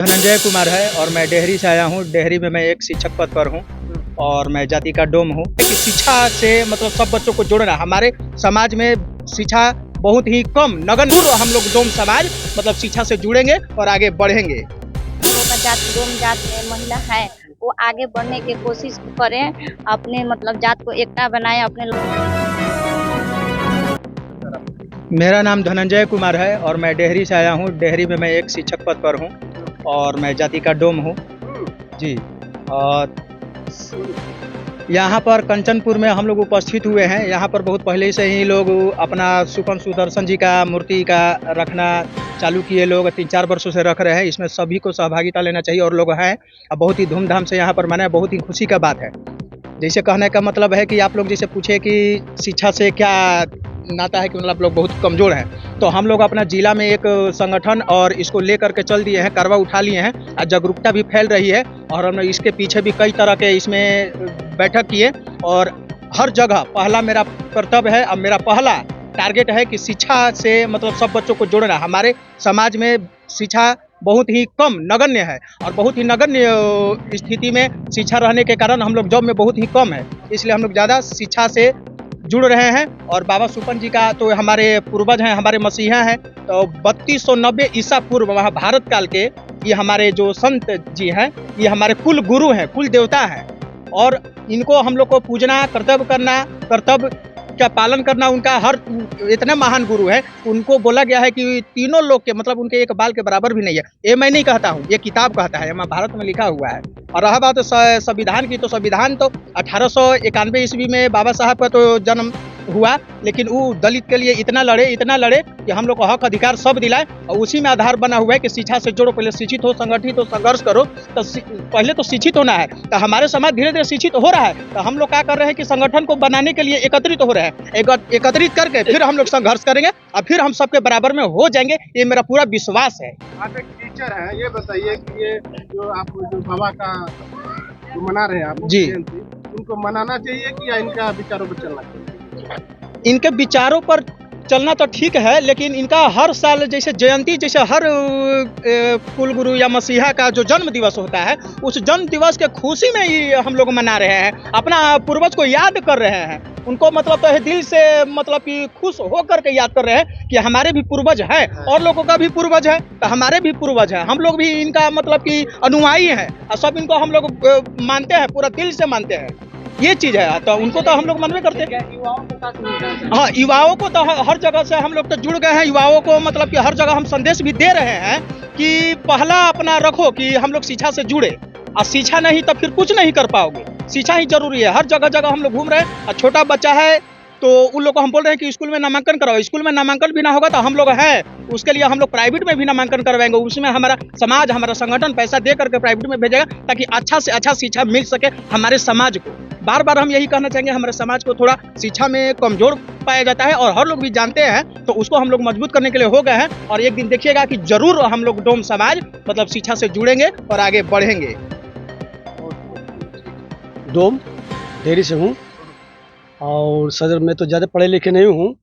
धनंजय कुमार है और मैं डेहरी से आया हूँ। डेहरी में मैं एक शिक्षक पद पर हूँ और मैं जाति का डोम हूँ। कि शिक्षा से मतलब सब बच्चों को जोड़ना, हमारे समाज में शिक्षा बहुत ही कम नगण्य, हम लोग डोम समाज मतलब शिक्षा से जुड़ेंगे और आगे बढ़ेंगे। डोम जात में महिला है वो आगे बढ़ने की कोशिश करें, अपने मतलब जात को एकता बनाए अपने। मेरा नाम धनंजय कुमार है और मैं डेहरी से आया हूँ। डेहरी में मैं एक शिक्षक पद पर हूँ और मैं जाति का डोम हूँ जी। और यहाँ पर कंचनपुर में हम लोग उपस्थित हुए हैं। यहाँ पर बहुत पहले से ही लोग अपना सुपन सुदर्शन जी का मूर्ति का रखना चालू किए, लोग 3-4 वर्षों से रख रहे हैं। इसमें सभी को सहभागिता लेना चाहिए और लोग हैं, बहुत ही धूमधाम से यहाँ पर मनाए, बहुत ही खुशी का बात है। जैसे कहने का मतलब है कि आप लोग जैसे पूछे कि शिक्षा से क्या नाता है कि मतलब आप लोग बहुत कमज़ोर हैं, तो हम लोग अपना ज़िला में एक संगठन और इसको लेकर के चल दिए हैं, करवा उठा लिए हैं और जागरूकता भी फैल रही है। और हमने इसके पीछे भी कई तरह के इसमें बैठक किए और हर जगह पहला मेरा कर्तव्य है, अब मेरा पहला टारगेट है कि शिक्षा से मतलब सब बच्चों को जोड़ना। हमारे समाज में शिक्षा बहुत ही कम नगण्य है और बहुत ही नगण्य स्थिति में शिक्षा रहने के कारण हम लोग जॉब में बहुत ही कम है, इसलिए हम लोग ज़्यादा शिक्षा से जुड़ रहे हैं। और बाबा सुपन जी का तो हमारे पूर्वज हैं, हमारे मसीहा हैं, तो 3290 ईसा पूर्व वहाँ भारत काल के ये हमारे जो संत जी हैं, ये हमारे कुल गुरु हैं, कुल देवता हैं और इनको हम लोग को पूजना, कर्तव्य करना, कर्तव्य का पालन करना। उनका हर इतने महान गुरु है, उनको बोला गया है कि तीनों लोग के मतलब उनके एक बाल के बराबर भी नहीं है। ये मैं नहीं कहता हूँ, ये किताब कहता है, महाभारत में लिखा हुआ है। और रहा बात संविधान की, तो संविधान तो 1891 ईस्वी में बाबा साहब का तो जन्म हुआ, लेकिन वो दलित के लिए इतना लड़े कि हम लोग को हक अधिकार सब दिलाए। और उसी में आधार बना हुआ है कि शिक्षा से जोड़ो, पहले शिक्षित हो, संगठित हो, संघर्ष करो। तो पहले तो शिक्षित होना है। तो हमारे समाज धीरे धीरे शिक्षित हो रहा है, तो हम लोग क्या कर रहे हैं कि संगठन को बनाने के लिए एकत्रित हो रहे हैं। एकत्रित करके फिर हम लोग संघर्ष करेंगे और फिर हम सबके बराबर में हो जाएंगे, ये मेरा पूरा विश्वास है। आप एक टीचर हैं, ये बताइए कि ये जो आप जो बाबा का जो मना रहे हैं आप जी, उनको मनाना चाहिए कि या इनका विचारों पर चलना चाहिए? इनके विचारों पर चलना तो ठीक है, लेकिन इनका हर साल जैसे जयंती, जैसे हर कुल गुरु या मसीहा का जो जन्म दिवस होता है, उस जन्म दिवस के खुशी में ही हम लोग मना रहे हैं, अपना पूर्वज को याद कर रहे हैं। उनको मतलब तो दिल से मतलब कि खुश होकर के याद कर रहे हैं कि हमारे भी पूर्वज हैं और लोगों का भी पूर्वज है, तो हमारे भी पूर्वज हैं, हम लोग भी इनका मतलब कि अनुयायी हैं और सब इनको हम लोग मानते हैं, पूरा दिल से मानते हैं। ये चीज़ है, तो उनको तो हम लोग मनवे करते हैं। हाँ, युवाओं को तो हर जगह से हम लोग तो जुड़ गए हैं। युवाओं को मतलब कि हर जगह हम संदेश भी दे रहे हैं कि पहला अपना रखो कि हम लोग शिक्षा से जुड़े, और शिक्षा नहीं तो फिर कुछ नहीं कर पाओगे। शिक्षा ही जरूरी है। हर जगह जगह हम लोग घूम रहे हैं और छोटा बच्चा है तो उन लोग को हम बोल रहे हैं कि स्कूल में नामांकन कराओ। स्कूल में नामांकन भी ना होगा तो हम लोग हैं, उसके लिए हम लोग प्राइवेट में भी नामांकन करवाएंगे। उसमें हमारा समाज, हमारा संगठन पैसा दे करके प्राइवेट में भेजेगा ताकि अच्छा से अच्छा शिक्षा मिल सके हमारे समाज को। बार बार हम यही कहना चाहेंगे, हमारे समाज को थोड़ा शिक्षा में कमजोर पाया जाता है और हर लोग भी जानते हैं, तो उसको हम लोग मजबूत करने के लिए हो गए हैं। और एक दिन देखिएगा कि जरूर हम लोग डोम समाज मतलब शिक्षा से जुड़ेंगे और आगे बढ़ेंगे। डोम डेहरी से हूँ और सदर में तो ज़्यादा पढ़े लिखे नहीं हूँ,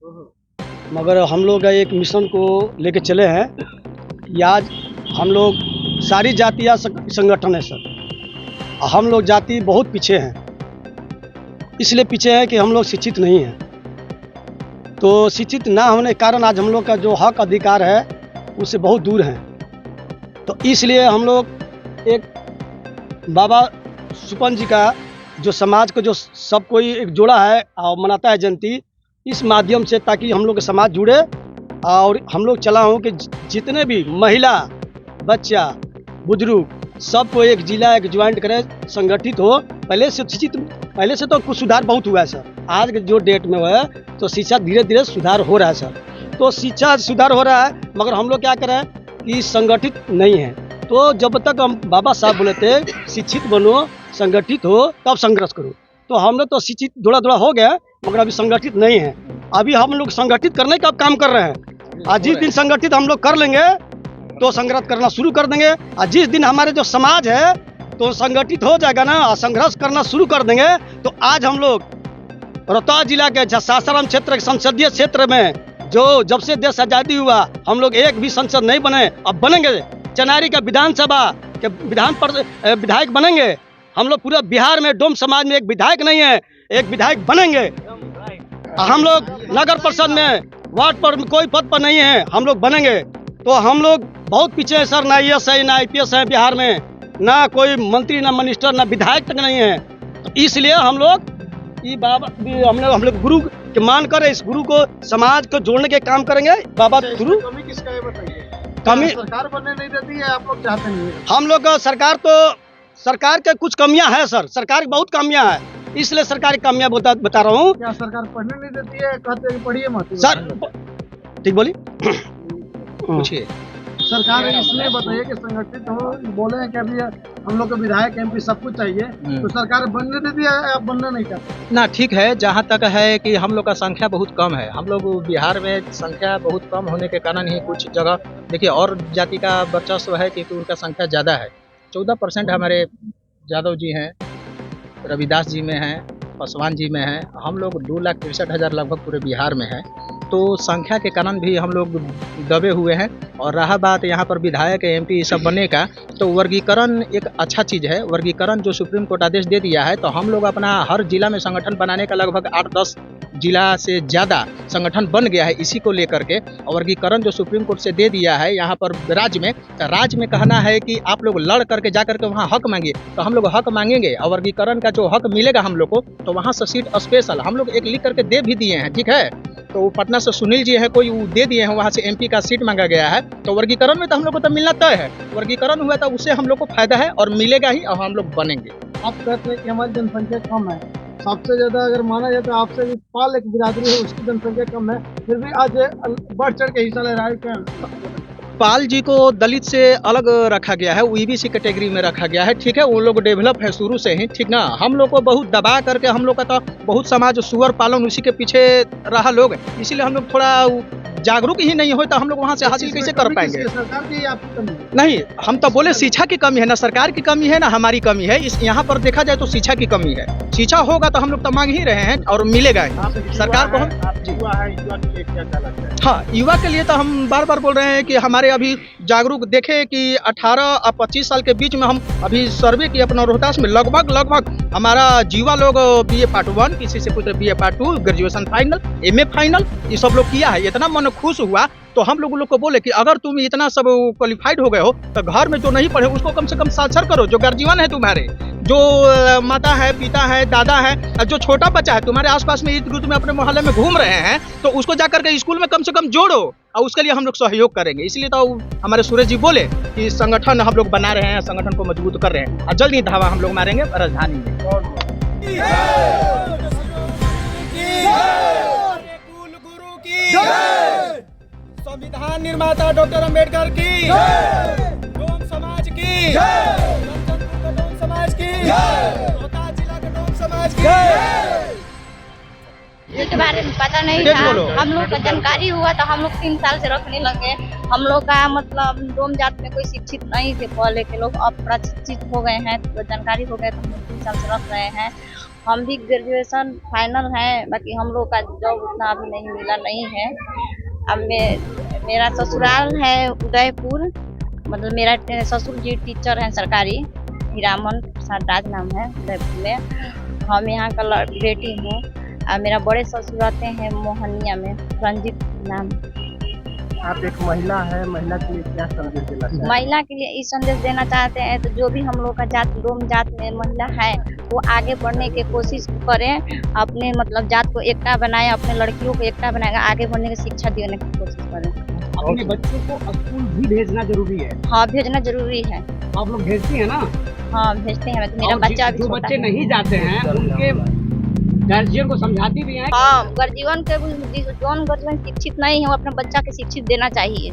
मगर हम लोग एक मिशन को लेके चले हैं कि आज हम लोग सारी जातियाँ संगठन है सर, हम लोग जाति बहुत पीछे हैं। इसलिए पीछे हैं कि हम लोग शिक्षित नहीं हैं, तो शिक्षित ना होने के कारण आज हम लोग का जो हक अधिकार है उससे बहुत दूर हैं। तो इसलिए हम लोग एक बाबा सुपन जी का जो समाज को जो सब कोई एक जोड़ा है और मनाता है जयंती, इस माध्यम से ताकि हम लोग का समाज जुड़े। और हम लोग चला हूँ कि जितने भी महिला, बच्चा, बुजुर्ग सबको एक जिला एक ज्वाइंट करे, संगठित हो। पहले से तो कुछ सुधार बहुत हुआ है सर, आज के जो डेट में है तो शिक्षा धीरे धीरे सुधार हो रहा है सर। तो शिक्षा सुधार हो रहा है, मगर हम लोग क्या करें कि संगठित नहीं है। तो जब तक हम बाबा साहब बोले थे शिक्षित बनो, संगठित हो, तब संघर्ष करो, तो हम लोग तो शिक्षित थोड़ा थोड़ा हो गया, मगर अभी संगठित नहीं है। अभी हम लोग संगठित करने का काम कर रहे हैं। आज जिस दिन संगठित हम लोग कर लेंगे तो संघर्ष करना शुरू कर देंगे, और जिस दिन हमारे जो समाज है तो संगठित हो जाएगा ना, संघर्ष करना शुरू कर देंगे। तो आज हम लोग रोहतास जिला के सासाराम क्षेत्र के संसदीय क्षेत्र में जो जब से देश आज़ादी हुआ हम लोग एक भी संसद नहीं बने, अब बनेंगे। चनारी का विधानसभा के विधायक बनेंगे। हम लोग पूरा बिहार में डोम समाज में एक विधायक नहीं है, एक विधायक बनेंगे। हम लोग नगर परिषद में वार्ड पर कोई पद पर नहीं है, हम लोग बनेंगे। तो हम लोग बहुत पीछे हैं सर, ना IAS है ना IPS है बिहार में, ना कोई मंत्री ना मिनिस्टर ना विधायक तक नहीं है। तो इसलिए हम लोग हम लोग गुरु के मान कर इस गुरु को समाज को जोड़ने के काम करेंगे। बाबा गुरु कमी किसका है बताइए? कमी सरकार बनने नहीं देती है, आप लोग चाहते नहीं है? हम लोग सरकार के कुछ कमियां हैं सर, सरकार की बहुत कमियां हैं, इसलिए सरकार की कमियां बता रहा हूँ। क्या सरकार पढ़ने नहीं देती है? कहते हैं पढ़िए मत सर ठीक बोली पूछिए। सरकार इसलिए बताइए कि संगठित हो, बोले हैं कि अभी हम लोग को विधायक MP सब कुछ चाहिए, तो सरकार बनने देती है, आप बनना नहीं चाहते? ना ठीक है, जहाँ तक है कि हम लोग का संख्या बहुत कम है। हम लोग बिहार में संख्या बहुत कम होने के कारण ही कुछ जगह देखिए और जाति का वर्चस्व है क्योंकि उनका संख्या ज़्यादा है। 14% हमारे यादव जी हैं, रविदास जी में हैं, पासवान जी में हैं। हम लोग 2,63,000 लगभग पूरे बिहार में हैं। तो संख्या के कारण भी हम लोग दबे हुए हैं। और रहा बात यहाँ पर विधायक MP सब बनने का, तो वर्गीकरण एक अच्छा चीज़ है। वर्गीकरण जो सुप्रीम कोर्ट आदेश दे दिया है, तो हम लोग अपना हर जिला में संगठन बनाने का लगभग 8-10 जिला से ज़्यादा संगठन बन गया है इसी को लेकर के। और वर्गीकरण जो सुप्रीम कोर्ट से दे दिया है यहाँ पर राज्य में, तो राज्य में कहना है कि आप लोग लड़ करके जा करके वहाँ हक मांगिए, तो हम लोग हक मांगेंगे। और वर्गीकरण का जो हक मिलेगा हम लोग को, तो वहाँ से सीट स्पेशल हम लोग एक लिख करके दे भी दिए हैं, ठीक है। तो पटना से सुनील जी है कोई, वो दे दिए हैं, वहाँ से MP का सीट मांगा गया है। तो वर्गीकरण में तो हम लोग को तो मिलना तय है। वर्गीकरण हुआ तो उससे हम लोग को फायदा है और मिलेगा ही, और हम लोग बनेंगे। आप कहते हैं कि हमारी जनसंख्या कम है, सबसे ज्यादा अगर माना जाए तो आपसे भी पाल एक बिरादरी है, उसकी जनसंख्या कम है, फिर भी आज बढ़ चढ़ के हिस्सा ले रहा है। क्या पाल जी को दलित से अलग रखा गया है, EBC कैटेगरी में रखा गया है, ठीक है। वो लोग डेवलप है शुरू से ही, ठीक ना। हम लोग को बहुत दबा करके हम लोग का तो बहुत समाज सुअर पालन उसी के पीछे रहा लोग, इसीलिए हम लोग थोड़ा जागरूक ही नहीं हो, तो हम लोग वहाँ से हासिल कैसे कर पाएंगे? सरकार की आपकी कमी है? नहीं, हम तो बोले शिक्षा की कमी है ना, सरकार की कमी है ना, हमारी कमी है। इस यहाँ पर देखा जाए तो शिक्षा की कमी है। शिक्षा होगा तो हम लोग तो मांग ही रहे हैं और मिलेगा ही। सरकार को हम युवा है, युवा के लिए क्या लगता है? हाँ, युवा के लिए तो हम बार बार बोल रहे हैं कि हमारे अभी जागरूक देखे कि 18 और 25 साल के बीच में हम अभी सर्वे किए अपना रोहतास में, लगभग हमारा युवा लोग BA Part 1, किसी से पूछ रहे BA Part 2, graduation final, MA final, ये सब लोग किया है। इतना मन खुश हुआ, तो हम लोग को बोले कि अगर तुम इतना सब क्वालिफाइड हो गए हो, तो घर में जो नहीं पढ़े उसको कम से कम साक्षर करो। जो गार्जियन है तुम्हारे, जो माता है, पिता है, दादा है, जो छोटा बच्चा है तुम्हारे आसपास में इर्द गिर्द में अपने मोहल्ले में घूम रहे हैं, तो उसको जाकर के स्कूल में कम से कम जोड़ो, और उसके लिए हम लोग सहयोग करेंगे। इसलिए तो हमारे सूरज जी बोले कि संगठन हम लोग बना रहे हैं, संगठन को मजबूत कर रहे हैं, और जल्द ही धावा हम लोग मारेंगे राजधानी में। संविधान निर्माता डॉक्टर अंबेडकर की, डोम समाज की, डोम समाज की, रोहतास जिला के डोम समाज की। इसके बारे में पता नहीं था, हम लोग का जानकारी हुआ तो हम लोग 3 साल से रखने लगे। हम लोग का मतलब डोम जात में कोई शिक्षित नहीं थे पहले के लोग, अब थोड़ा शिक्षित हो गए हैं, तो जानकारी हो गया, तो हम लोग 3 साल से रख रहे हैं। हम भी ग्रेजुएशन फाइनल है, बाकी हम लोग का जॉब उतना अभी नहीं मिला नहीं है। अब मेरा ससुराल है उदयपुर, मतलब मेरा ससुर जी टीचर हैं सरकारी, हीरामन प्रसाद राज नाम है उदयपुर में। हम यहाँ का बेटी हूँ, और मेरा बड़े ससुर रहते हैं मोहनिया में, रंजित नाम। आप एक महिला है, महिला के लिए क्या संदेश देना चाहते हैं? महिला के लिए इस संदेश देना चाहते हैं, तो जो भी हम लोग का जात डोम जात में महिला है, वो आगे बढ़ने की कोशिश करें, अपने मतलब जात को एकता बनाए, अपने लड़कियों को एकता बनाएगा, आगे बढ़ने की शिक्षा देने की कोशिश करें। अपने बच्चों को स्कूल भी भेजना जरूरी है। हाँ, भेजना जरूरी है। आप लोग भेजती हैं ना? हाँ, भेजते हैं। तो मेरा बच्चा भी जो छोटा बच्चे है। नहीं जाते हैं उनके गार्जियन को समझाती भी हैं। हाँ, गार्जियन के जोन गार्जियन शिक्षित नहीं है, वो अपने बच्चा के शिक्षित देना चाहिए।